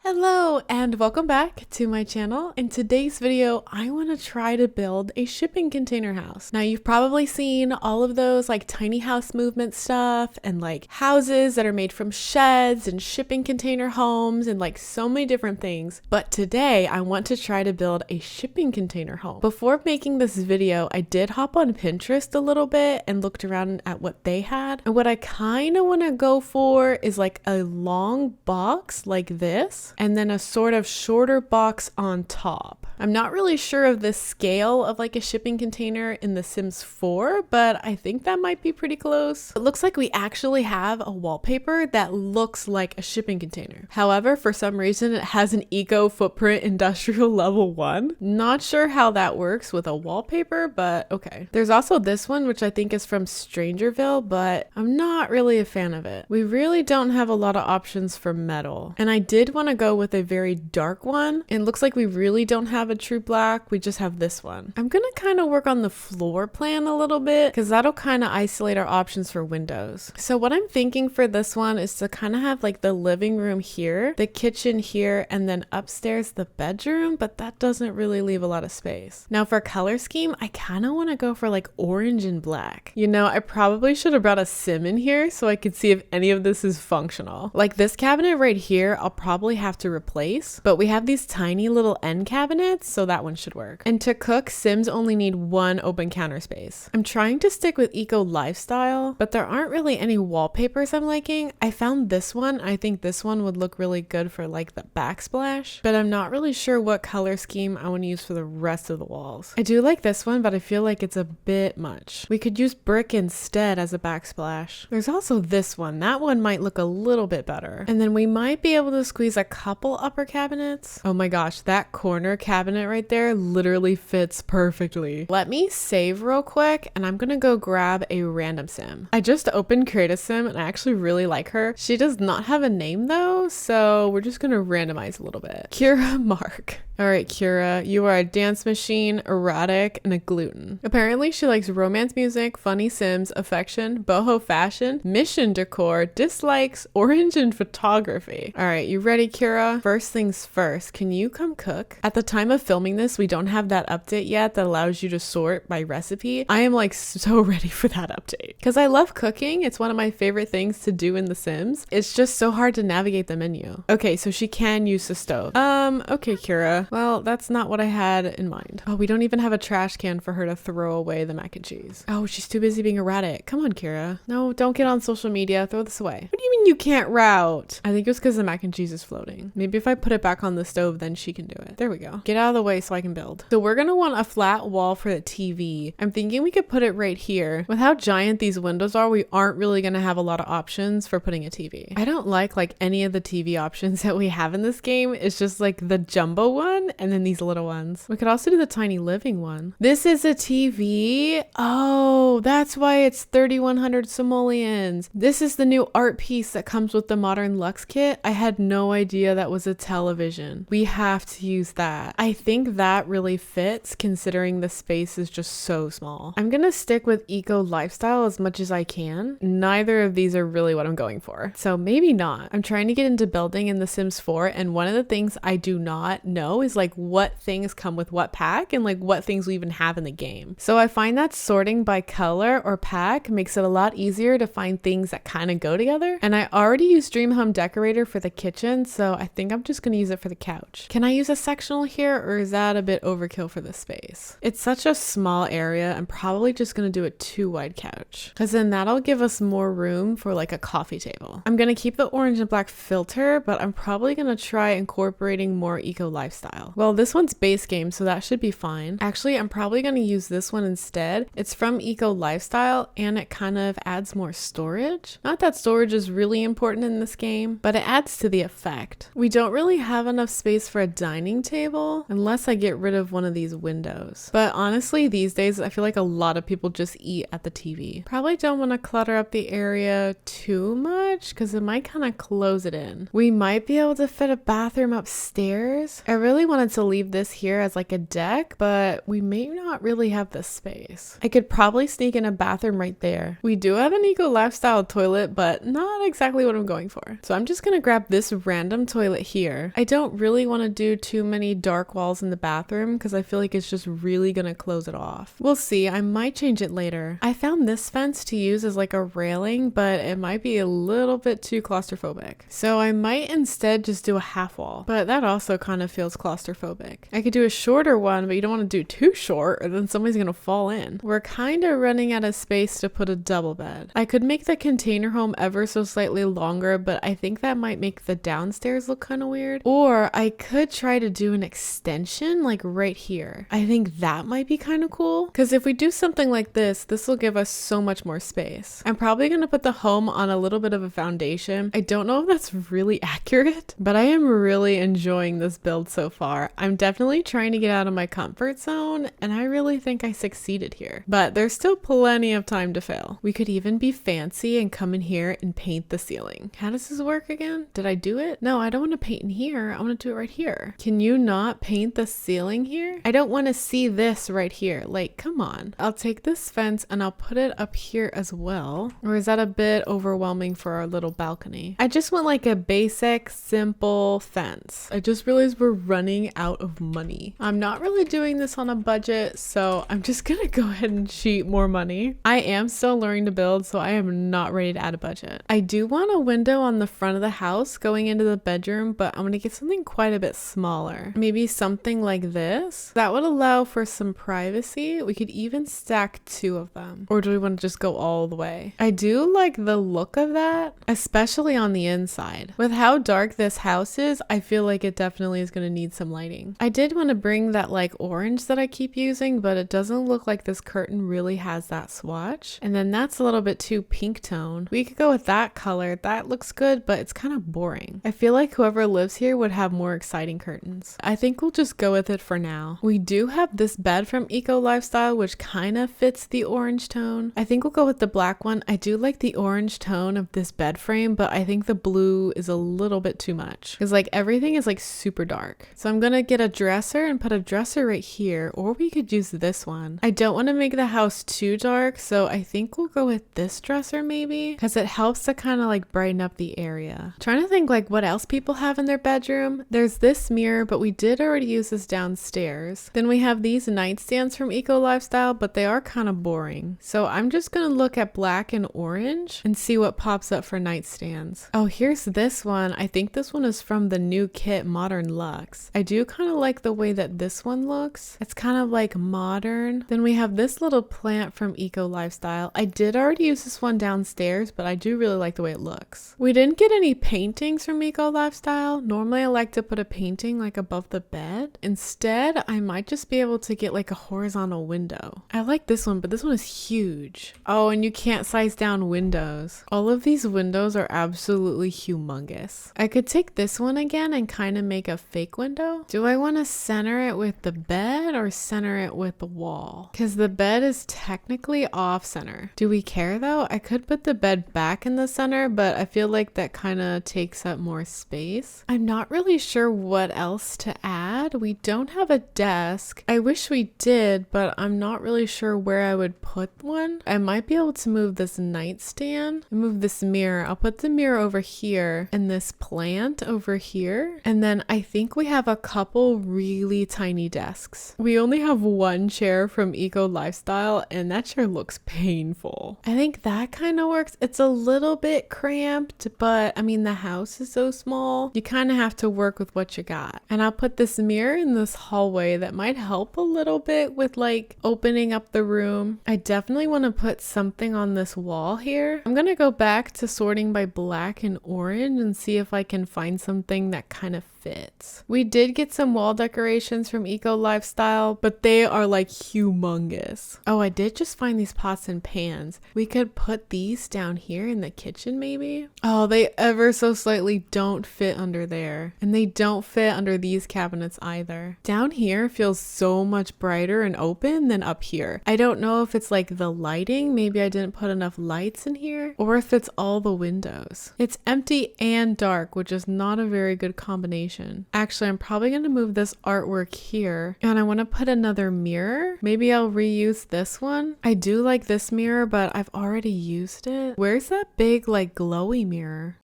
Hello and welcome back to my channel. In today's video, I want to try to build a shipping container house. Now you've probably seen all of those like tiny house movement stuff and like houses that are made from sheds and shipping container homes and like so many different things. But today I want to try to build a shipping container home. Before making this video, I did hop on Pinterest a little bit and looked around at what they had. And what I kind of want to go for is like a long box like this, and then a sort of shorter box on top. I'm not really sure of the scale of like a shipping container in The Sims 4, but I think that might be pretty close. It looks like we actually have a wallpaper that looks like a shipping container. However, for some reason, it has an eco footprint industrial level 1. Not sure how that works with a wallpaper, but okay. There's also this one, which I think is from Strangerville, but I'm not really a fan of it. We really don't have a lot of options for metal. And I did want to go with a very dark one. It looks like we really don't have a true black. We just have this one. I'm gonna kind of work on the floor plan a little bit because that'll kind of isolate our options for windows. So what I'm thinking for this one is to kind of have like the living room here, the kitchen here, and then upstairs the bedroom, but that doesn't really leave a lot of space. Now for color scheme, I kind of want to go for like orange and black. You know, I probably should have brought a sim in here so I could see if any of this is functional. Like this cabinet right here, I'll probably have to replace, but we have these tiny little end cabinets, so that one should work. And to cook, Sims only need one open counter space. I'm trying to stick with eco lifestyle, but there aren't really any wallpapers I'm liking. I found this one. I think this one would look really good for like the backsplash, but I'm not really sure what color scheme I want to use for the rest of the walls. I do like this one, but I feel like it's a bit much. We could use brick instead as a backsplash. There's also this one. That one might look a little bit better. And then we might be able to squeeze a couple upper cabinets. Oh my gosh, that corner cabinet right there literally fits perfectly. Let me save real quick and I'm gonna go grab a random sim. I just opened KhlonnaSims and I actually really like her. She does not have a name though, so we're just gonna randomize a little bit. Kira Mark. All right, Kira, you are a dance machine, erratic, and a gluten. Apparently, she likes romance music, funny Sims, affection, boho fashion, mission decor, dislikes, orange, and photography. All right, you ready, Kira? First things first, can you come cook? At the time of filming this, we don't have that update yet that allows you to sort by recipe. I am like so ready for that update because I love cooking. It's one of my favorite things to do in The Sims. It's just so hard to navigate the menu. Okay, so she can use the stove. Okay, Kira. Well, that's not what I had in mind. Oh, we don't even have a trash can for her to throw away the mac and cheese. Oh, she's too busy being erratic. Come on, Kira. No, don't get on social media. Throw this away. What do you mean you can't route? I think it was because the mac and cheese is floating. Maybe if I put it back on the stove, then she can do it. There we go. Get out of the way so I can build. So we're gonna want a flat wall for the TV. I'm thinking we could put it right here. With how giant these windows are, we aren't really gonna have a lot of options for putting a TV. I don't like any of the TV options that we have in this game. It's just like the jumbo one and then these little ones. We could also do the tiny living one. This is a TV. Oh, that's why it's 3,100 simoleons. This is the new art piece that comes with the Modern Luxe kit. I had no idea that was a television. We have to use that. I think that really fits considering the space is just so small. I'm gonna stick with eco lifestyle as much as I can. Neither of these are really what I'm going for, so maybe not. I'm trying to get into building in The Sims 4, and one of the things I do not know is like what things come with what pack and like what things we even have in the game. So I find that sorting by color or pack makes it a lot easier to find things that kind of go together. And I already used Dream Home Decorator for the kitchen, so I think I'm just gonna use it for the couch. Can I use a sectional here, or is that a bit overkill for this space? It's such a small area. I'm probably just gonna do a 2-wide couch because then that'll give us more room for like a coffee table. I'm gonna keep the orange and black filter, but I'm probably gonna try incorporating more eco lifestyle. Well, this one's base game, so that should be fine. Actually, I'm probably gonna use this one instead. It's from eco lifestyle and it kind of adds more storage. Not that storage is really important in this game, but it adds to the effect. We don't really have enough space for a dining table unless I get rid of one of these windows. But honestly, these days, I feel like a lot of people just eat at the TV. Probably don't want to clutter up the area too much because it might kind of close it in. We might be able to fit a bathroom upstairs. I really really wanted to leave this here as like a deck, but we may not really have the space. I could probably sneak in a bathroom right there. We do have an eco lifestyle toilet, but not exactly what I'm going for. So I'm just gonna grab this random toilet here. I don't really want to do too many dark walls in the bathroom because I feel like it's just really gonna close it off. We'll see. I might change it later. I found this fence to use as like a railing, but it might be a little bit too claustrophobic. So I might instead just do a half wall, but that also kind of feels claustrophobic. I could do a shorter one, but you don't want to do too short or then somebody's gonna fall in. We're kind of running out of space to put a double bed. I could make the container home ever so slightly longer, but I think that might make the downstairs look kind of weird. Or I could try to do an extension like right here. I think that might be kind of cool because if we do something like this will give us so much more space. I'm probably going to put the home on a little bit of a foundation. I don't know if that's really accurate, but I am really enjoying this build so far. I'm definitely trying to get out of my comfort zone and I really think I succeeded here, but there's still plenty of time to fail. We could even be fancy and come in here and paint the ceiling. How does this work again? Did I do it? No, I don't want to paint in here. I want to do it right here. Can you not paint the ceiling here? I don't want to see this right here. Like, come on. I'll take this fence and I'll put it up here as well. Or is that a bit overwhelming for our little balcony? I just want like a basic, simple fence. I just realized we're running out of money. I'm not really doing this on a budget, so I'm just gonna go ahead and cheat more money. I am still learning to build, so I am not ready to add a budget. I do want a window on the front of the house going into the bedroom, but I'm gonna get something quite a bit smaller. Maybe something like this. That would allow for some privacy. We could even stack two of them. Or do we want to just go all the way? I do like the look of that, especially on the inside. With how dark this house is, I feel like it definitely is going to need some lighting. I did want to bring that like orange that I keep using, but it doesn't look like this curtain really has that swatch. And then that's a little bit too pink tone. We could go with that color. That looks good, but it's kind of boring. I feel like whoever lives here would have more exciting curtains. I think we'll just go with it for now. We do have this bed from Eco Lifestyle, which kind of fits the orange tone. I think we'll go with the black one. I do like the orange tone of this bed frame, but I think the blue is a little bit too much because like everything is like super dark. So I'm gonna get a dresser and put a dresser right here, or we could use this one. I don't want to make the house too dark, so I think we'll go with this dresser maybe because it helps to kind of like brighten up the area. Trying to think like what else people have in their bedroom. There's this mirror, but we did already use this downstairs. Then we have these nightstands from Eco Lifestyle, but they are kind of boring. So I'm just gonna look at black and orange and see what pops up for nightstands. Oh, here's this one. I think this one is from the new kit Modern Luxe. I do kind of like the way that this one looks. It's kind of like modern. Then we have this little plant from Eco Lifestyle. I did already use this one downstairs, but I do really like the way it looks. We didn't get any paintings from Eco Lifestyle. Normally I like to put a painting like above the bed. Instead, I might just be able to get like a horizontal window. I like this one, but this one is huge. Oh, and you can't size down windows. All of these windows are absolutely humongous. I could take this one again and kind of make a fake window. Do I want to center it with the bed or center it with the wall? Because the bed is technically off center. Do we care though? I could put the bed back in the center, but I feel like that kind of takes up more space. I'm not really sure what else to add. We don't have a desk. I wish we did, but I'm not really sure where I would put one. I might be able to move this nightstand and move this mirror. I'll put the mirror over here and this plant over here. And then I think we have a couple really tiny desks. We only have one chair from Eco Lifestyle and that chair looks painful. I think that kind of works. It's a little bit cramped, but I mean the house is so small. You kind of have to work with what you got. And I'll put this mirror in this hallway that might help a little bit with like opening up the room. I definitely want to put something on this wall here. I'm gonna go back to sorting by black and orange and see if I can find something that kind of fits. We did get some wall decorations from Eco Lifestyle, but they are like humongous. Oh, I did just find these pots and pans. We could put these down here in the kitchen maybe. Oh, they ever so slightly don't fit under there. And they don't fit under these cabinets either. Down here feels so much brighter and open than up here. I don't know if it's like the lighting. Maybe I didn't put enough lights in here, or if it's all the windows. It's empty and dark, which is not a very good combination. Actually, I'm probably probably going to move this artwork here, and I want to put another mirror. Maybe I'll reuse this one. I do like this mirror, but I've already used it. Where's that big like glowy mirror?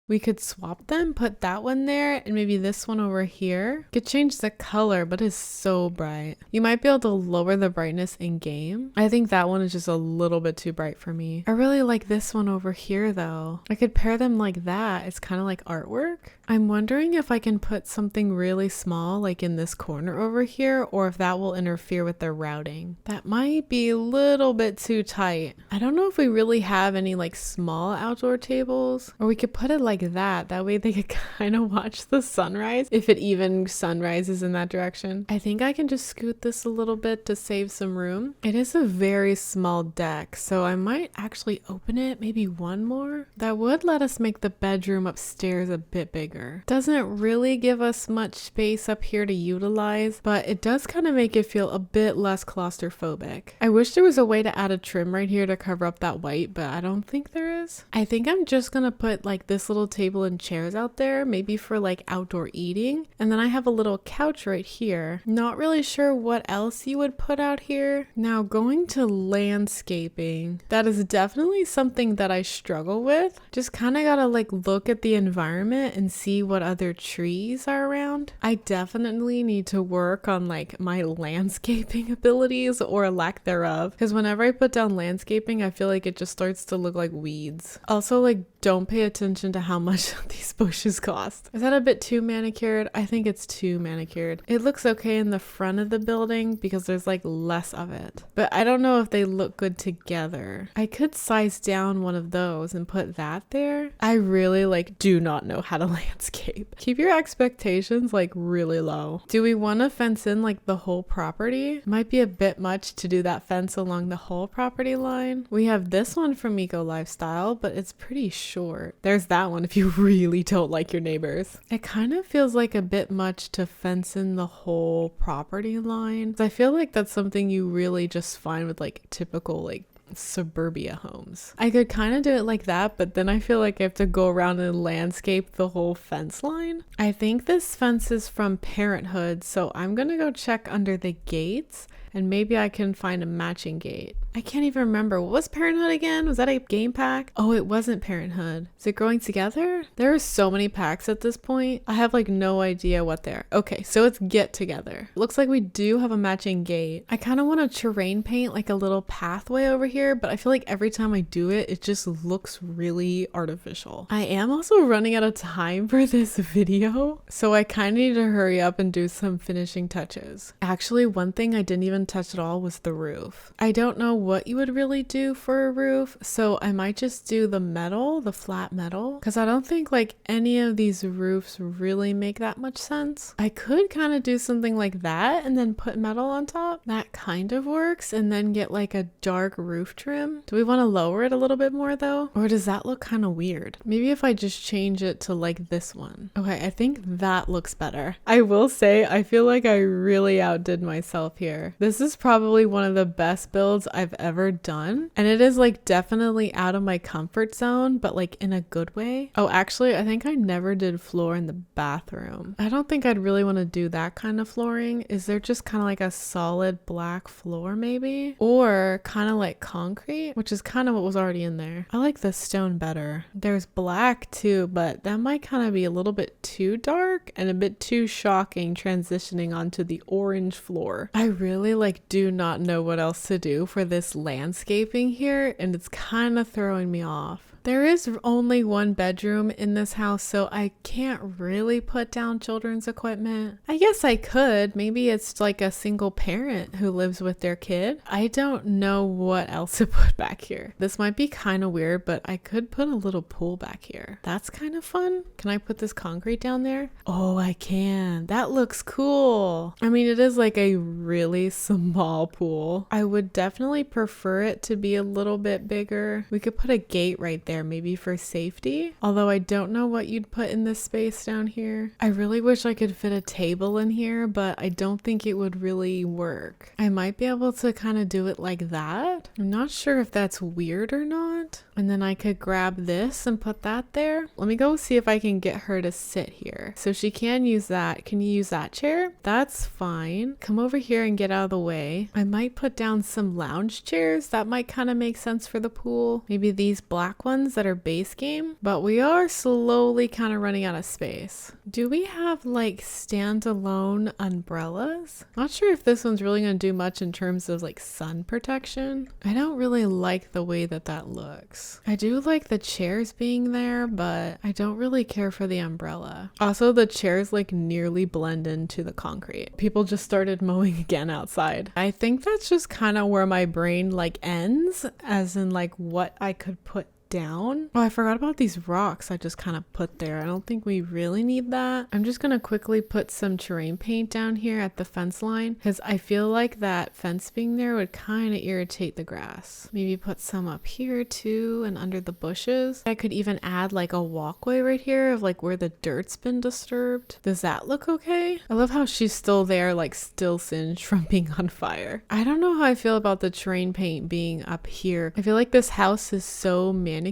We could swap them, put that one there and maybe this one over here. Could change the color, but it's so bright. You might be able to lower the brightness in game. I think that one is just a little bit too bright for me. I really like this one over here though. I could pair them like that. It's kind of like artwork. I'm wondering if I can put something really small like in this corner over here, or if that will interfere with their routing. That might be a little bit too tight. I don't know if we really have any like small outdoor tables, or we could put it like that. That way they could kind of watch the sunrise, if it even sunrises in that direction. I think I can just scoot this a little bit to save some room. It is a very small deck, so I might actually open it maybe one more. That would let us make the bedroom upstairs a bit bigger. Doesn't really give us much space up here to utilize, but it does kind of make it feel a bit less claustrophobic. I wish there was a way to add a trim right here to cover up that white, but I don't think there is. I think I'm just gonna put like this little table and chairs out there, maybe for like outdoor eating, and then I have a little couch right here. Not really sure what else you would put out here. Now going to landscaping, that is definitely something that I struggle with. Just kind of gotta like look at the environment and see what other trees are around. I definitely need to work on like my landscaping abilities or lack thereof, because whenever I put down landscaping I feel like it just starts to look like weeds. Also, like, don't pay attention to how much these bushes cost. Is that a bit too manicured? I think it's too manicured. It looks okay in the front of the building because there's like less of it, but I don't know if they look good together. I could size down one of those and put that there. I really like do not know how to landscape. Keep your expectations like really low. Do we want to fence in like the whole property? Might be a bit much to do that fence along the whole property line. We have this one from Eco Lifestyle, but it's pretty short. There's that one if you really don't like your neighbors. It kind of feels like a bit much to fence in the whole property line. I feel like that's something you really just find with like typical like suburbia homes. I could kind of do it like that, but then I feel like I have to go around and landscape the whole fence line. I think this fence is from Parenthood, so I'm gonna go check under the gates and maybe I can find a matching gate. I can't even remember. What was Parenthood again? Was that a game pack? Oh, it wasn't Parenthood. Is it Growing Together? There are so many packs at this point. I have like no idea what they're. Okay, so it's Get Together. Looks like we do have a matching gate. I kind of want to terrain paint like a little pathway over here, but I feel like every time I do it, it just looks really artificial. I am also running out of time for this video, so I kind of need to hurry up and do some finishing touches. Actually, one thing I didn't even touch at all was the roof. I don't know what you would really do for a roof, so I might just do the metal, the flat metal, because I don't think like any of these roofs really make that much sense. I could kind of do something like that and then put metal on top. That kind of works, and then get like a dark roof trim. Do we want to lower it a little bit more though, or does that look kind of weird? Maybe if I just change it to like this one. Okay, I think that looks better. I will say I feel like I really outdid myself here. This is probably one of the best builds I've ever done, and it is like definitely out of my comfort zone, but like in a good way. Oh, actually I think I never did floor in the bathroom. I don't think I'd really want to do that kind of flooring. Is there just kind of like a solid black floor maybe, or kind of like concrete, which is kind of what was already in there? I like the stone better. There's black too, but that might kind of be a little bit too dark and a bit too shocking transitioning onto the orange floor. I really like do not know what else to do for this landscaping here, and it's kind of throwing me off. There is only one bedroom in this house, so I can't really put down children's equipment. I guess I could. Maybe it's like a single parent who lives with their kid. I don't know what else to put back here. This might be kind of weird, but I could put a little pool back here. That's kind of fun. Can I put this concrete down there? Oh, I can. That looks cool. I mean, it is like a really small pool. I would definitely prefer it to be a little bit bigger. We could put a gate right there there, maybe for safety. Although I don't know what you'd put in this space down here. I really wish I could fit a table in here, but I don't think it would really work. I might be able to kind of do it like that. I'm not sure if that's weird or not. And then I could grab this and put that there. Let me go see if I can get her to sit here. So she can use that. Can you use that chair? That's fine. Come over here and get out of the way. I might put down some lounge chairs. That might kind of make sense for the pool. Maybe these black ones that are base game. But we are slowly kind of running out of space. Do we have like standalone umbrellas? Not sure if this one's really going to do much in terms of like sun protection. I don't really like the way that that looks. I do like the chairs being there, but I don't really care for the umbrella. Also, the chairs like nearly blend into the concrete. People just started mowing again outside. I think that's just kind of where my brain like ends, as in like what I could put down. Oh, I forgot about these rocks I just kind of put there. I don't think we really need that. I'm just gonna quickly put some terrain paint down here at the fence line because I feel like that fence being there would kind of irritate the grass. Maybe put some up here too and under the bushes. I could even add like a walkway right here of like where the dirt's been disturbed. Does that look okay? I love how she's still there, like still singed from being on fire. I don't know how I feel about the terrain paint being up here. I feel like this house is so manicured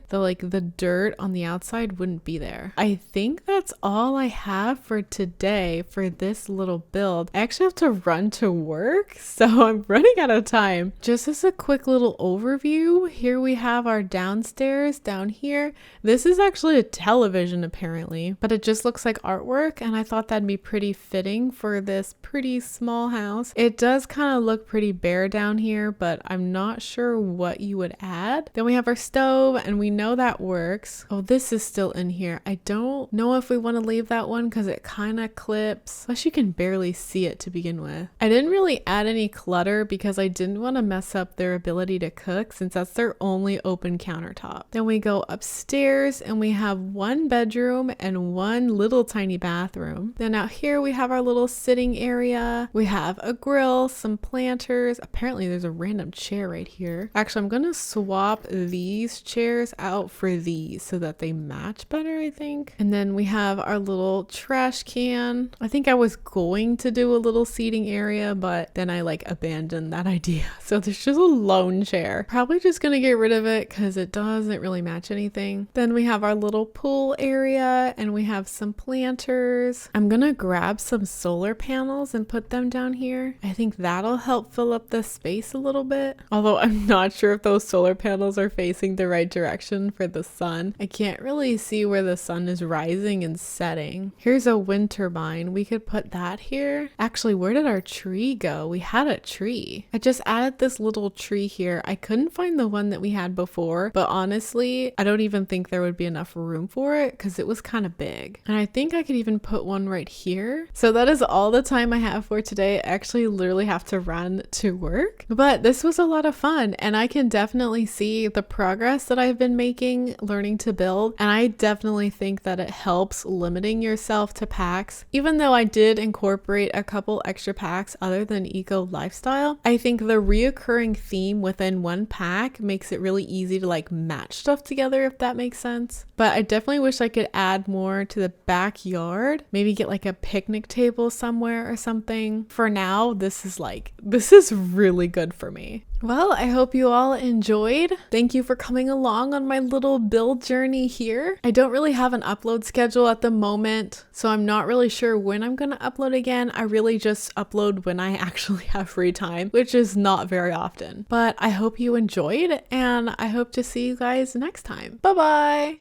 that like the dirt on the outside wouldn't be there. I think that's all I have for today for this little build. I actually have to run to work, so I'm running out of time. Just as a quick little overview, here we have our downstairs down here. This is actually a television apparently, but it just looks like artwork, and I thought that'd be pretty fitting for this pretty small house. It does kind of look pretty bare down here, but I'm not sure what you would add. Then we have our stove, and we know that works. Oh, this is still in here. I don't know if we want to leave that one because it kind of clips. Plus you can barely see it to begin with. I didn't really add any clutter because I didn't want to mess up their ability to cook since that's their only open countertop. Then we go upstairs and we have one bedroom and one little tiny bathroom. Then out here we have our little sitting area. We have a grill, some planters. Apparently there's a random chair right here. Actually, I'm gonna swap these chairs out for these so that they match better, I think. And then we have our little trash can. I think I was going to do a little seating area, but then I like abandoned that idea. So there's just a lone chair. Probably just gonna get rid of it because it doesn't really match anything. Then we have our little pool area and we have some planters. I'm gonna grab some solar panels and put them down here. I think that'll help fill up the space a little bit. Although I'm not sure if those solar panels are facing the right direction for the sun. I can't really see where the sun is rising and setting. Here's a wind turbine. We could put that here. Actually, where did our tree go? We had a tree. I just added this little tree here. I couldn't find the one that we had before, but honestly, I don't even think there would be enough room for it because it was kind of big. And I think I could even put one right here. So that is all the time I have for today. I actually literally have to run to work, but this was a lot of fun and I can definitely see the progress that I've been making learning to build, and I definitely think that it helps limiting yourself to packs. Even though I did incorporate a couple extra packs other than eco lifestyle, I think the reoccurring theme within one pack makes it really easy to like match stuff together, if that makes sense. But I definitely wish I could add more to the backyard, maybe get like a picnic table somewhere or something. For now, this is really good for me. Well, I hope you all enjoyed. Thank you for coming along on my little build journey here. I don't really have an upload schedule at the moment, so I'm not really sure when I'm going to upload again. I really just upload when I actually have free time, which is not very often. But I hope you enjoyed, and I hope to see you guys next time. Bye-bye!